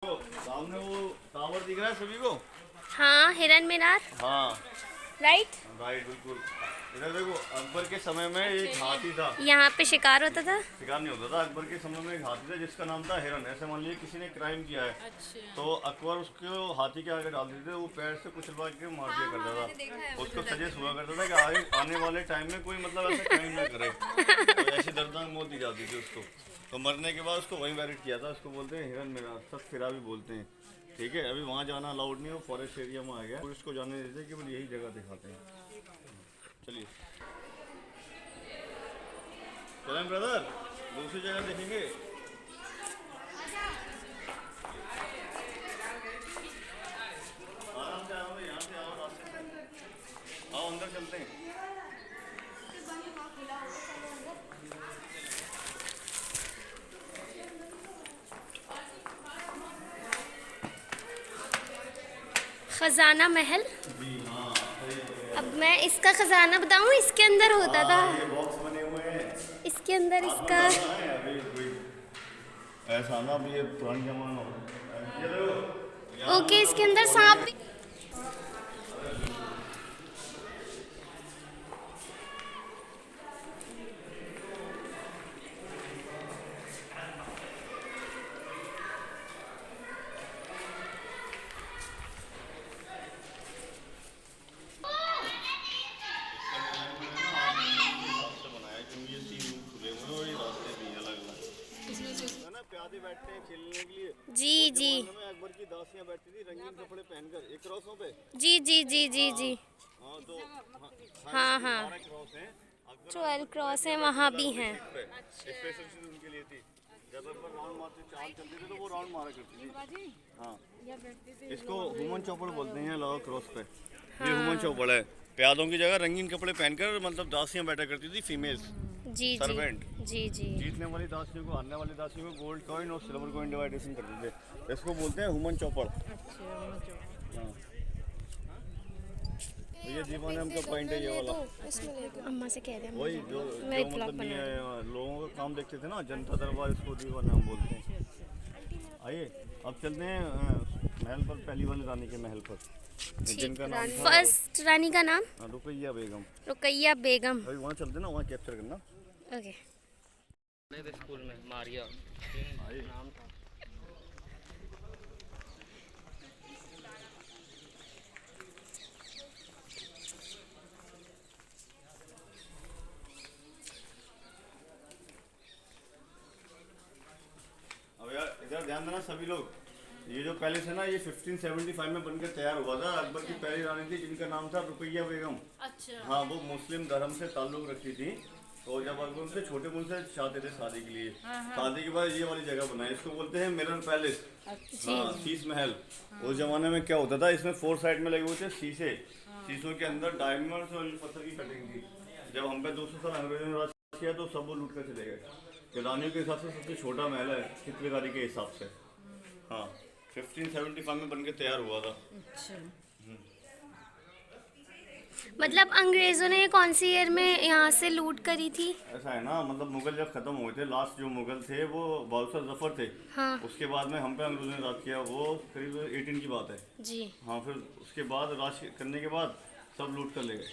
सामने वो टावर दिख रहा है सभी को। हाँ, हिरन मीनार। हाँ राइट। राइट, बिल्कुल। इधर देखो, अकबर के समय में एक हाथी था। यहाँ पे शिकार होता था। शिकार नहीं होता था। अकबर के समय में एक हाथी था जिसका नाम था हिरन। ऐसे मान लीजिए किसी ने क्राइम किया है, तो अकबर उसको हाथी के आगे डाल देते थे, वो पैर से कुचलवा के मार दिया करता था। उसको सजेस्ट हुआ करता था कि आगे आने वाले टाइम में कोई मतलब ऐसा क्राइम ना करे, तो ऐसी दर्दनाक मौत दी जाती थी उसको। तो मरने के बाद उसको वहीं बैरिड किया था। उसको बोलते हैं हिरन मीनार, सब फिरा भी बोलते हैं। ठीक है, अभी वहाँ जाना अलाउड नहीं है, फॉरेस्ट एरिया में आ गया। पुलिस को जाने देते हैं, केवल यही जगह दिखाते हैं। चलिए चलें ब्रदर, दूसरी जगह देखेंगे। आराम से आओ, यहाँ से आओ, रास्ते से आओ, अंदर चलते हैं। खजाना महल। जी हाँ, अब मैं इसका खजाना बताऊँ, इसके अंदर होता था। ये बॉक्स बने हुए हैं, इसके अंदर इसका अभी कोई ऐसा ना, अभी ये पुरानी जमाना हो। ओके, इसके अंदर सांप भी। प्यादे बैठते हैं खेलने के लिए। जी जी में अकबर की दासियां बैठती थी रंगीन कपड़े पहनकर एक क्रॉसों पे। जी जी जी जी जी। हाँ तो हाँ हाँ, 12 क्रॉस हैं। 12 क्रॉस है, वहाँ भी हैं। स्पेशल चीज उनके लिए थी। जब अकबर राउंड मारते चाल चलते थे तो वो राउंड मारा करती थी। हाँ, इसको ह्यूमन चौपड़ बोलते हैं लॉ क्रॉस पे। ये ह्यूमन चौपड़ है। प्यादों की जगह रंगीन कपड़े पहनकर मतलब दासियां बैठा करती थी, फीमेल्स जी सर्वेंट। जी जी। जीतने वाली दासियों को, हारने वाली दासियों को गोल्ड कॉइन और सिल्वर कॉइन डिवाइडेशन करते थे। इसको बोलते हैं ह्यूमन चौपड़। हाँ, तो ये दीवान हमका पॉइंट है, ये वाला। अम्मा से कह दे, वही जो मतलब ये लोगों का काम देखते थे ना, जनता दरबार, इसको दीवान हम बोलते हैं। आइए अब चलते हैं महल पर, पहली वाली रानी के महल पर, जिनका नाम था फर्स्ट रानी का नाम रुकैया बेगम। रुकैया बेगम। अभी वहाँ चलते ना, वहाँ कैप्चर करना। ओके। स्कूल में मारिया आइए। नाम था। अब यार इधर ध्यान देना सभी लोग, ये जो पैलेस है ना, ये 1575 में बनकर तैयार हुआ था। अकबर की पहली रानी थी जिनका नाम था रुकैया बेगम। अच्छा। हाँ, वो मुस्लिम धर्म से ताल्लुक रखती थी। तो जब अकबर उनसे छोटे मुझसे चाहते थे शादी के लिए, शादी के बाद ये वाली जगह बनाई, इसको बोलते हैं मिरर पैलेस। हाँ, शीश महल। उस जमाने में क्या होता था, इसमें 4 साइड में लगे हुए थे शीशे। शीशों के अंदर डायमंड और पत्थर की कटिंग थी। जब हम पे 200 साल अंग्रेजों ने राज किया तो सब वो लूट कर चले गए। रानियों के हिसाब से सबसे छोटा महल है चित्रकारी के हिसाब से। हाँ, 1575 में बनकर तैयार हुआ था। मतलब अंग्रेजों ने कौन सी ईयर में यहाँ से लूट करी थी? ऐसा है ना, मतलब मुगल जब खत्म हुए थे, लास्ट जो मुगल थे वो बादशाह जफर थे। हाँ उसके बाद में हम पे अंग्रेजों ने राज किया, वो करीब 18 की बात है। जी। हाँ, फिर उसके बाद राज करने के बाद सब लूट कर ले गए।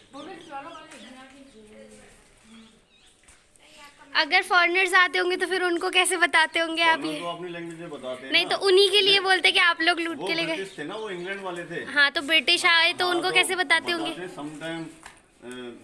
अगर फॉरेनर्स आते होंगे तो फिर उनको कैसे बताते होंगे आप ये? तो अपनी लैंग्वेज में बताते हैं नहीं ना। तो उन्हीं के लिए बोलते कि आप लोग लूट वो के ले गए। ब्रिटिश थे ना, वो इंग्लैंड वाले थे। हाँ, तो ब्रिटिश आए तो उनको कैसे बताते होंगे? Sometime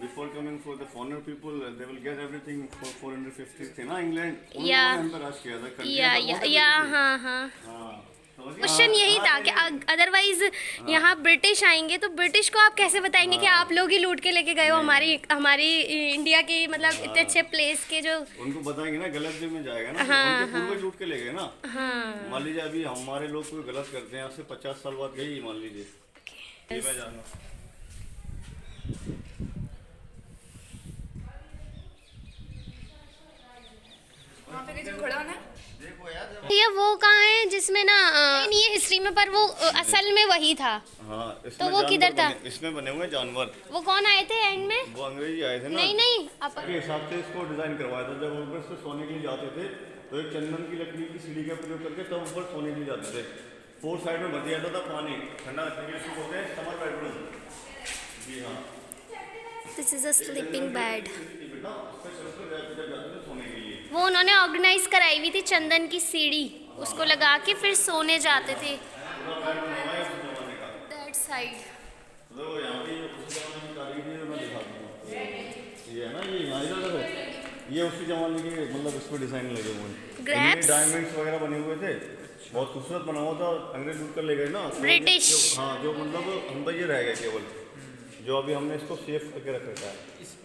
before coming for the foreigner people they will get everything for 450 थे ना इंग्लैंड, उन्होंने हम पे राज किया था। या हाँ हाँ। हाँ, क्वेश्चन यही था कि अदरवाइज यहाँ ब्रिटिश आएंगे तो ब्रिटिश को आप कैसे बताएंगे कि आप लोग ही लूट के लेके गए हो हमारी इंडिया के मतलब इतने अच्छे प्लेस के जो। उनको बताएंगे ना, गलत वे में जाएगा ना। हाँ, उनके पूर्वज लूट के ले गए ना। हाँ। मान लीजिए अभी हमारे लोग कोई गलत करते हैं, आज से 50 साल बाद गई मान लीजिए। ये मैं जानना। ये वो कहाँ है जिसमें ना नहीं है हिस्ट्री में, पर वो असल में वही था। हाँ, तो वो किधर था? इसमें बने हुए जानवर। वो कौन आए थे एंड में? वो अंग्रेजी आए थे ना। नहीं के हिसाब से इसको डिजाइन करवाया था। जब ऊपर से सोने के लिए जाते थे तो एक चंदन की लकड़ी की सीढ़ी का प्रयोग करके तब ऊपर सोने के लिए जाते थे। 4 साइड में भर दिया जाता था पानी ठंडा रखने के लिए, इसको बोलते हैं समर बेडरूम। जी हाँ। This is a sleeping bed. बेटा उस पे चल कर जाते थे सोने के लिए। वो उन्होंने ऑर्गेनाइज कराई हुई थी चंदन की सीढ़ी, उसको लगा के फिर सोने जाते थे पूरा बेड बनवा है उस जमाने का। That side. तो यहाँ की उस जमाने की कारीगरी है, मैं दिखा दूँगा। ये है ना, ये यहाँ इधर देखो, ये उसी जमाने के मतलब इस पर डिजाइन लगे हुए हैं। Grabs? डायमंड्स वगैरह बने हुए थे, बहुत खूबसूरत बना हुआ था। अंग्रेज लूट कर ले गए ना तो ब्रिटिश। हाँ, जो मतलब हम पर ये रह गया केवल, जो अभी हमने इसको सेफ करके रख रखा है।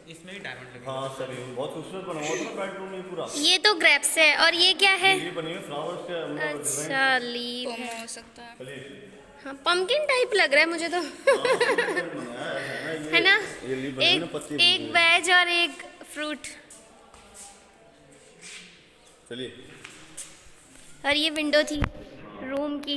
इसमें ही डायमंड लगे। हाँ सर, ये बहुत खूबसूरत बना हुआ था बेडरूम ये पूरा। ये तो ग्रेप्स है, और ये क्या है? ये बनी हुई फ्लावर्स के मतलब डिजाइन। अच्छा लीव पोमो है। हो सकता है। चलिए। हाँ पंपकिन टाइप लग रहा है मुझे तो। है ना? ये लीफ बनी हुई ना, पत्ती बनी एक हुई है। वेज और एक फ्रूट। चलिए। और ये विंडो थी रूम की।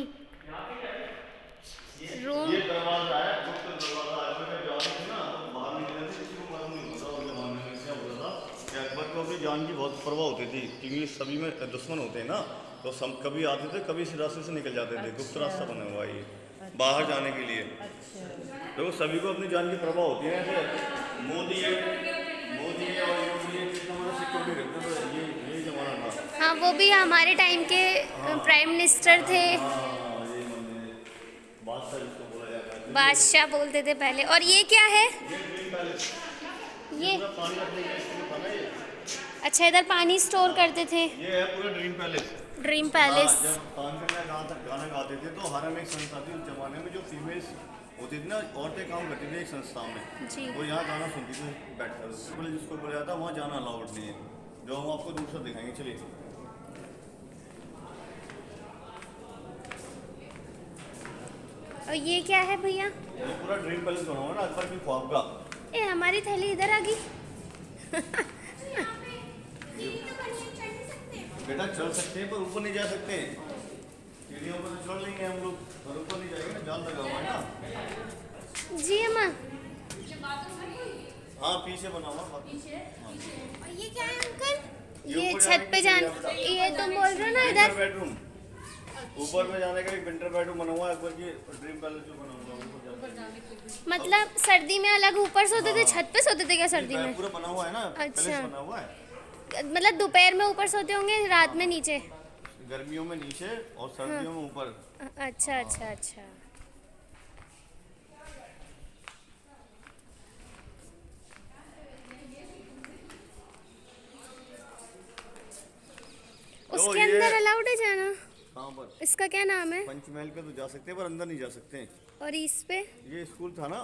रूम ये दरवाजा है, गुप्त दरवाजा है। इसमें जब जाते थे ना तो बाहर निकलते थे, किसी को मालूम नहीं होता उस जमाने में क्या होता था कि अकबर को अपनी जान की बहुत परवाह होती थी, क्योंकि सभी में दुश्मन होते हैं ना, तो सब कभी आते थे कभी इस रास्ते से निकल जाते थे। गुप्त रास्ता बना हुआ है ये बाहर जाने के लिए। तो सभी को अपनी जान की परवाह होती है। ऐसे मोदी है और योगी है, कितना बड़ा सिक्योरिटी रखते थे। ये जमाना था। हाँ वो भी हमारे टाइम के प्राइम मिनिस्टर थे, हाँ, ये बादशाह जिसको बोला जाता है। बादशाह बोलते थे पहले। और ये क्या है? ये ड्रीम पैलेस, ये पूरा पानी रखने के लिए स्टोर था ना ये। अच्छा, इधर पानी स्टोर करते थे। ये है पूरा ड्रीम पैलेस। Dream palace. हाँ, जब तानसेन गाना गाते थे तो हरम एक संस्था थी उस जमाने में, जो फीमेल्स होती थी ना, औरतें काम करती थी एक संस्था में। जी। वो यहाँ गाना सुनती थी बैठकर, बोले जिसको बोला जाता वहाँ जाना अलाउड नहीं है, जो हम आपको दूसरा दिखाएंगे। चलिए। और ये क्या है भैया? ये पूरा ड्रीम पैलेस बना हुआ है ना, अकबर की ख्वाब का। ए हमारी थैली इधर आ गई। बेटा चढ़ सकते हैं पर ऊपर नहीं जा सकते। सीढ़ियों पर तो चढ़ लेंगे हम लोग, पर ऊपर नहीं जाएंगे ना, जाल लगा हुआ है ना। जी अम्मा। हाँ पीछे बना हुआ हाँ। और ये क्या है अंकल? ये ऊपर छत पे जाने जान, के लिए ये तुम बोल रहे हो ना विंटर इधर? बेडरूम, ऊपर में जाने का एक विंटर बेडरूम बना हुआ है अकबर की ड्रीम पैलेस जो बना हुआ है, ऊपर जाने के लिए। मतलब सर्दी में अलग ऊपर सोते थे, छत पे सोते थे क्या सर्दी में? पूरा बना हुआ है ना, अच्छा। पैलेस बना हुआ है। मतलब दोपहर में ऊपर सोते होंगे, रात में नीचे? गर्मियों में नीचे और सर्दियों में ऊपर। अच्छा अच्छा अच्छा। उसके ये- अंदर अलाउड है जाना? कहाँ पर? इसका क्या नाम है? पंचमहल पे तो जा सकते हैं पर अंदर नहीं जा सकते। और इस पे ये स्कूल था ना,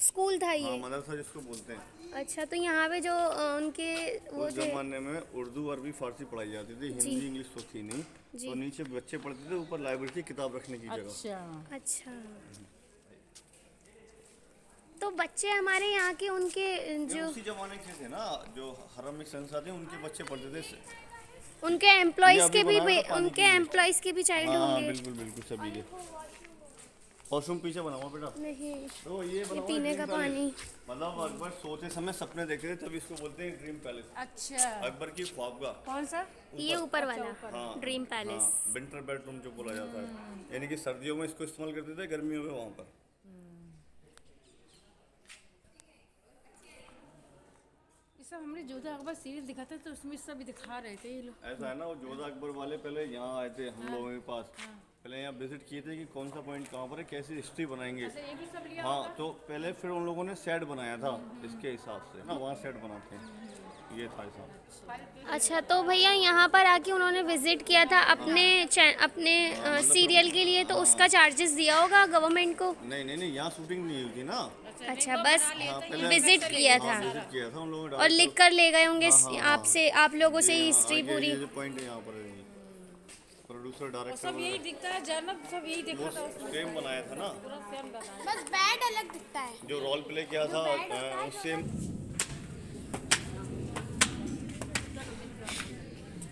स्कूल था हाँ ये? मदरसा जिसको बोलते हैं। अच्छा, तो यहाँ पे जो उनके वो उस थे। जमाने में उर्दू अरबी फारसी पढ़ाई जाती थी, हिंदी इंग्लिश तो थी नहीं। जी। तो नीचे बच्चे पढ़ते थे, ऊपर लाइब्रेरी थी किताब रखने की जगह। अच्छा, तो बच्चे हमारे यहाँ के उनके ये जो उसी जमाने के थे ना, जो हरम में संस्था थे उनके बच्चे पढ़ते थे। उनके एम्प्लॉइज ये के अभी भी बनाया था पानी उनके के लिए। एम्प्लॉइज के भी चाइल्ड हाँ होंगे। बिल्कुल बिल्कुल सभी के। वॉशरूम पीछे बना हुआ बेटा। नहीं, तो ये बना हुआ पीने ड्रीम का पैलेस। पानी। मतलब अकबर सोते समय सपने देखे थे, तभी इसको बोलते हैं ड्रीम पैलेस। अच्छा, अकबर की ख्वाब का। कौन सा? ये ऊपर वाला हाँ, ड्रीम पैलेस। हाँ, विंटर बेडरूम जो बोला जाता है, यानी कि सर्दियों में इसको इस्तेमाल करते थे, गर्मियों में वहाँ पर। ये सब हमने जोधा अकबर सीरियल दिखा था तो उसमें सब दिखा रहे थे ये लोग। ऐसा है ना, वो जोधा अकबर वाले पहले यहाँ आए थे हम लोगों के पास, पहले यहाँ विजिट किए थे कि कौन सा पॉइंट कहाँ पर है, कैसी हिस्ट्री बनाएंगे। ये भी सब लिया हाँ, तो पहले फिर उन लोगों ने सेट बनाया था इसके हिसाब से ना, वहाँ सेट बनाते हैं। ये था हिसाब। अच्छा, तो भैया यहाँ पर आके उन्होंने विजिट किया था अपने सीरियल के लिए, तो उसका चार्जेस दिया होगा गवर्नमेंट को? नहीं नहीं नहीं, यहाँ शूटिंग नहीं हुई थी ना। अच्छा, बस पहले- विजिट किया था विजिट किया था उन लोगों ने। और लिख कर ले गए होंगे हाँ, आपसे, आप लोगों से ही हिस्ट्री पूरी। पॉइंट यहाँ पर है, प्रोड्यूसर डायरेक्टर सब यही दिखता है, जन्नत सब यही देखा था उसमें। सेम बनाया था ना, पूरा सेम बना है। बस बेड अलग दिखता है। जो रोल प्ले किया था सेम।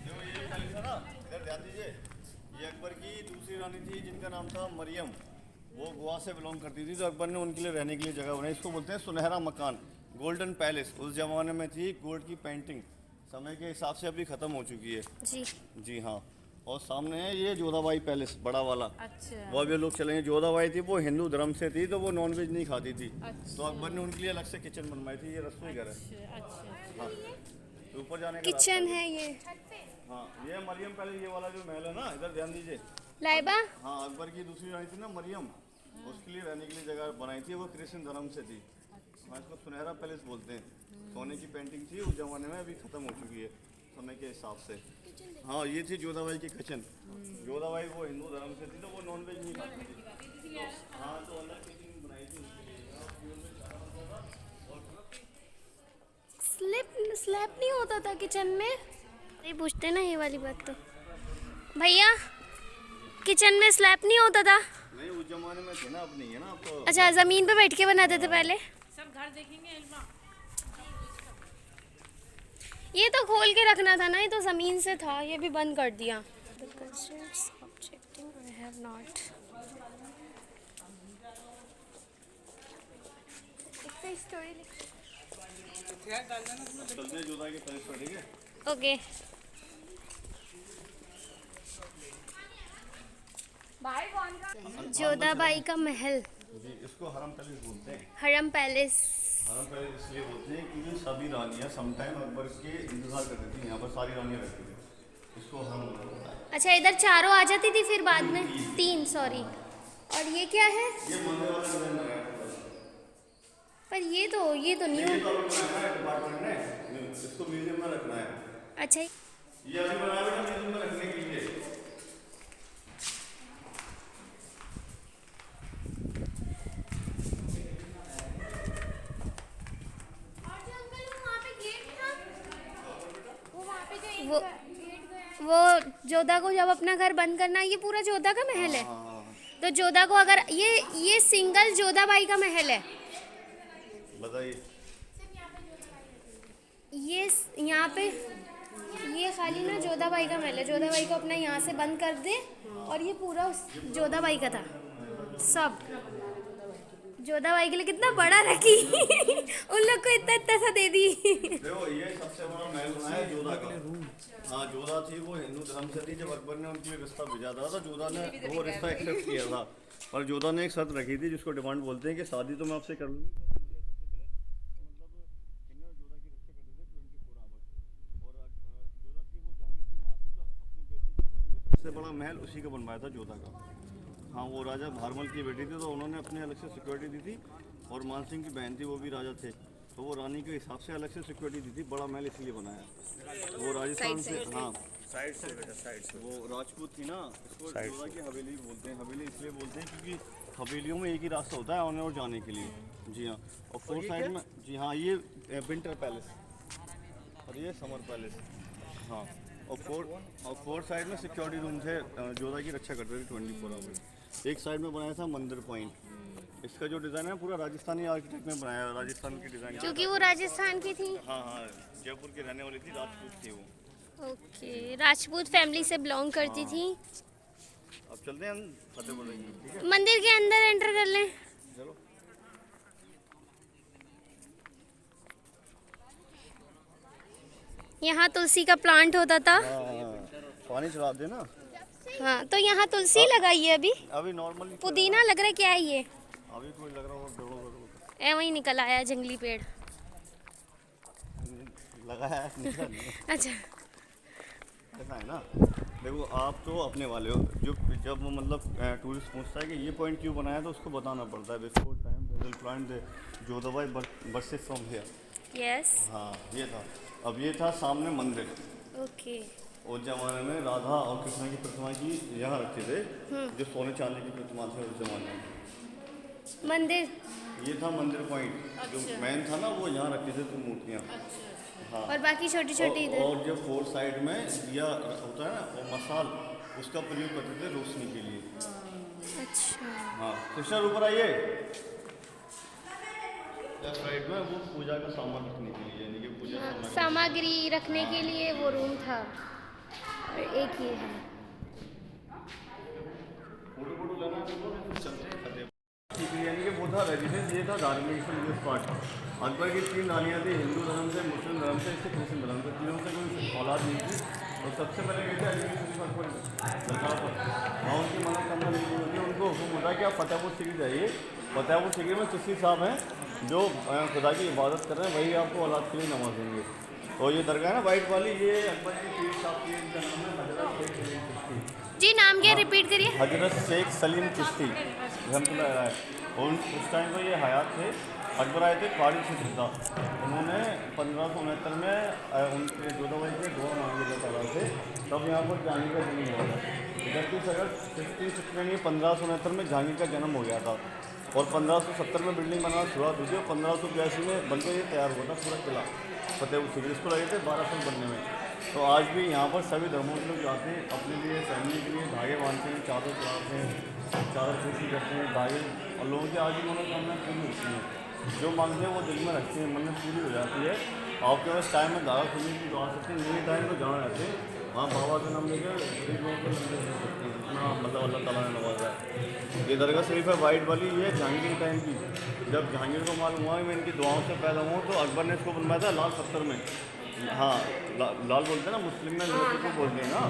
इधर ध्यान दीजिए, ये अकबर की दूसरी रानी थी जिनका नाम था मरियम। वो गोवा से बिलोंग करती थी, तो अकबर ने उनके लिए रहने के लिए जगह बनाई। इसको बोलते हैं सुनहरा मकान, गोल्डन पैलेस। उस जमाने में थी गोल्ड की पेंटिंग, समय के हिसाब से अभी ख़त्म हो चुकी है। जी। जी हाँ। और सामने है ये जोधाबाई पैलेस बड़ा वाला। अच्छा वो अभी लोग चलेंगे। जोधाबाई थी वो हिंदू धर्म से थी, तो वो नॉनवेज नहीं खाती थी। अच्छा। तो अकबर ने उनके लिए अलग से किचन बनवाई थी। ये रसोई घर है। अच्छा हाँ, तो ऊपर जाने का किचन है ये। रास्ता। हाँ, ये मरियम पैलेस, ये वाला जो महल है ना, इधर ध्यान दीजिए। लाइबा। हाँ, अकबर की दूसरी रानी थी ना मरियम, उसके लिए रहने के लिए जगह बनाई थी। वो क्रिश्चियन धर्म से थी। हाँ, इसको सुनहरा पैलेस बोलते हैं। सोने की पेंटिंग थी उस जमाने में, अभी ख़त्म हो चुकी है समय के हिसाब से। हाँ, ये थी जोधाबाई की किचन। जोधाबाई वो हिंदू धर्म से थी, तो वो नॉनवेज नहीं खाती थी। हाँ, तो अलग किचन बनाई थी उसके लिए। स्लैप नहीं होता था किचन में? ये पूछते ना ये वाली बात। तो भैया किचन में स्लैप नहीं होता था? नहीं, उस जमाने में थे ना, अब नहीं है ना, अब तो। अच्छा, जमीन पे बैठ के बनाते थे पहले। सब घर देखेंगे इल्मा। ये तो खोल के रखना था ना, ये तो जमीन से था, ये भी बंद कर दिया। चलते हैं जोधा के पैलेस पर, ठीक है? ओके। जोधाबाई का महल, जी, इसको हरम पैलेस बोलते हैं। हरम पैलेस। हरम पैलेस इसलिए बोलते हैं क्योंकि सभी रानियाँ समटाइम अकबर के इंतजार करती थी। यहाँ पर सारी रानियाँ रहती थी। इसको हरम बोलते हैं। अच्छा, इधर चारों आ जाती थी फिर बाद में? 3, सॉरी। और ये क्या है? ये मंदिर वाला डिजाइन है। पर ये तो न्यू। ये तो अभी बनाया है डिपार्टमेंट ने, इसको म्यूजियम में रखना है। अच्छा, ये अभी बनाया है म्यूजियम में रखने के लिए। वो जोधा को जब अपना घर बंद करना, ये पूरा जोधा का महल है। तो जोधा को अगर ये सिंगल जोधाबाई का महल है। बताइए। ये यहाँ पे ये खाली ना जोधाबाई का महल है। जोधाबाई को अपना यहाँ से बंद कर दे और ये पूरा जोधाबाई का था सब। जोधाबाई के लिए कितना बड़ा रखी उन लोग को इतना सा दे दी। देखो, ये सबसे बड़ा महल बना है जोधा का। हाँ, जोधा थी वो हिंदू धर्म से थी। जब अकबर ने उनके लिए रिश्ता भेजा था तो जोधा ने वो रिश्ता एक्सेप्ट किया था। और जोधा ने एक शर्त रखी थी जिसको डिमांड बोलते हैं कि शादी तो मैं आपसे कर लूँगी, सबसे बड़ा महल उसी का बनवाया था जोधा का। हाँ, वो राजा भारमल की बेटी थी, तो उन्होंने अपने अलग से सिक्योरिटी दी थी। और मानसिंह की बहन थी, वो भी राजा थे, तो वो रानी के हिसाब से अलग से सिक्योरिटी दी थी। बड़ा महल इसलिए बनाया। वो राजस्थान से, हाँ, साइड से वो राजपूत थी ना, इसको जोधा की हवेली भी बोलते हैं। हवेली इसलिए बोलते हैं क्योंकि हवेलियों में एक ही रास्ता होता है आने और जाने के लिए। जी हाँ। और 4 साइड में, जी हाँ, ये विंटर पैलेस और ये समर पैलेस। हाँ, और 4 साइड में सिक्योरिटी रूम थे, जोधा की रक्षा करते थे 24 आवर। एक साइड में बनाया था मंदिर पॉइंट। इसका जो डिज़ाइन है पूरा राजस्थानी आर्किटेक्ट ने बनाया है। राजस्थान की डिज़ाइन, क्योंकि वो राजस्थान की थी। हाँ हाँ, जयपुर की रहने वाली थी, राजपूत थी वो। ओके, राजपूत फैमिली से बिलोंग करती थी। अब चलते हैं हम फतेहपुर लेंगे, ठीक है? मंदिर के अंदर एंटर कर लें। चलो। यहाँ तुलसी का प्लांट होता था। पानी चला देना। हाँ, तो यहाँ तुलसी लगाई है अभी। अभी नॉर्मली पुदीना लग रहा है, क्या है ये? अभी कोई लग रहा हो ए, वही निकल आया जंगली पेड़। लगा है, निकला नहीं। अच्छा, ऐसा है ना। देखो, आप तो अपने वाले हो। जब मतलब टूरिस्ट पूछता है कि ये पॉइंट क्यों बनाया, तो उसको बताना पड़ता है। Before time they will plant the Jodhabai बरसेस फ्रॉम हियर। यस। हाँ, ये था। अब ये था सामने मंदिर। ओके। उस जमाने में राधा और कृष्ण की प्रतिमा की यहाँ रखे थे, जो सोने चांदी की प्रतिमा थे उस जमाने में। मंदिर ये था मंदिर पॉइंट। जो मेन था ना, वो यहाँ रखे थे तो मूर्तियाँ। हाँ, और बाकी छोटी छोटी इधर। और जो 4 साइड में दिया होता है ना, वो मसाल, उसका प्रयोग करते थे रोशनी के लिए। अच्छा। हाँ, सिस्टर ऊपर आइए। लेफ्ट साइड में वो पूजा का सामान रखने के लिए, यानी कि पूजा सामग्री रखने के लिए वो रूम था। और एक ये है। फोटो लेना है तो चलते हैं फतेहपुर। ठीक है, यानी कि वो था रेजिडेंस, ये था धार्मिक स्पॉट। अकबर की 3 रानियाँ थी, हिंदू धर्म से, मुस्लिम धर्म से, इससे क्रिश्चियन धर्म से। तीनों से कोई औलाद नहीं थी, तो सबसे पहले गए थे अली शरीफ अकबर दरगाह पर, वहाँ उनकी मनोकामना पूरी होती है। उनको हुक्म होता है कि आप फतेहपुर सीकरी जाइए। फतेहपुर सीकरी में चिश्ती साहब हैं जो खुदा की इबादत कर रहे हैं, वही आपको औलाद के लिए नमाज देंगे। और ये दरगाह है ना वाइट वाली, ये अकबर की पीर साहब की, इनका नाम है हजरत शेख सलीम चिश्ती। जी नाम क्या रिपीट करिए। हजरत शेख सलीम चिश्ती रहमतुल्लाह अलैह। और उस टाइम पर ये हयात थे। अकबर आए थे पहाड़ी से जिद्दा, उन्होंने 1569 में उनके जोधाबाई के दुआ मांगी अल्लाह ताला से, तब यहाँ पर जहांगीर का जन्म हुआ था। 31 अगस्त 1569 में जहांगीर का जन्म हो गया था। और 1570 में बिल्डिंग बनाना शुरुआत हुई थी और 1582 में बनकर ये तैयार हुआ था पूरा किला फतेहपुर सीकरी। इसको लगे थे 12 साल बनने में। तो आज भी यहाँ पर सभी धर्मों के लोग जाते हैं, अपने लिए फैमिली के लिए धागे बांधते हैं, चादर चढ़ाते हैं, चादर खुशी करते हैं धागे, और लोगों की आज भी मनोकामना पूरी होती है। जो मांगते हैं वो दिल में रखते हैं, मन्नत पूरी हो जाती है। आपके पास टाइम में धागा खुलने की दुआ सकते हैं, नहीं टाइम तो जहाँ रहते हैं वहाँ बाबा का नाम लेकर गरीब लोगों को लंबे हो सकते हैं, इतना मतलब अल्लाह ताला ने नवाजा है। ये दरगाह शरीफ है वाइट वाली, ये जहांगीर टाइम की। जब जहांगीर को मालूम हुआ कि मैं इनकी दुआओं से पैदा हुआ, तो अकबर ने इसको बनवाया था लाल पत्थर में। हाँ लाल बोलते हैं ना, मुस्लिम में लोग को बोलते हैं ना,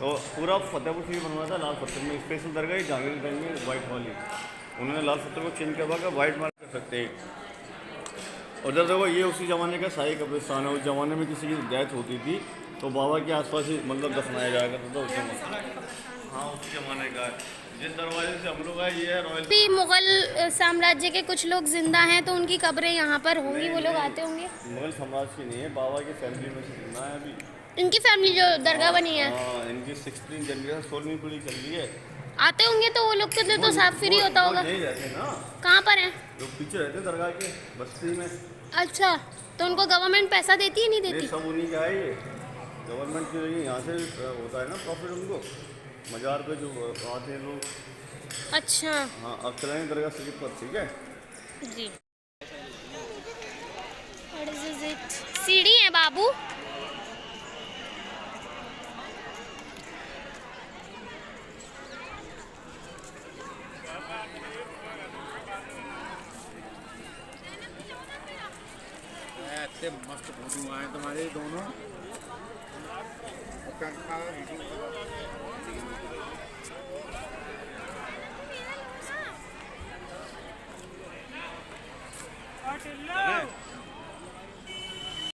तो पूरा फतेहपुर सीकरी बनवाया था लाल पत्थर में। स्पेशल दरगाह ही जहांगीर टाइम में वाइट वाली, उन्होंने लाल पत्थर को चेंज करवा कर वाइट मार्क कर सकते हैं। और जब देखो ये उसी ज़माने का शाही कब्रिस्तान है। उस ज़माने में किसी की डेथ होती थी तो बाबा के आसपास ही मतलब दफनाया जाया करता था उस ज़माने। हाँ उस ज़माने का है। जिस दरवाजे से हम लोग आए ये है रॉयल। भी मुगल साम्राज्य के कुछ लोग जिंदा हैं तो उनकी कब्रें यहाँ पर होंगी, वो लोग आते होंगे। मुगल साम्राज्य की नहीं है, बाबा की फैमिली में से जिंदा है अभी। इनकी फैमिली जो दरगाह बनी है, हाँ इनकी 16 जनरेशन 16वीं पीढ़ी चल रही है। आते होंगे तो वो लोग के लिए तो साफ फ्री होता होगा। यही रहते हैं ना, कहाँ पर हैं? जो पीछे रहते हैं दरगाह के बस्ती में। अच्छा, तो उनको गवर्नमेंट पैसा देती है नहीं ये देती? सब उन्हीं का है, ये गवर्नमेंट की रही, यहाँ से होता है ना प्रॉफिट उनको, मज़ार पे जो आते हैं लोग। अच्छा हाँ अब चलेंगे दरगाह शरीफ पर, ठीक है जी। सीढ़ी है बाबू। ऐसे मस्त फोटो आए तुम्हारे दोनों।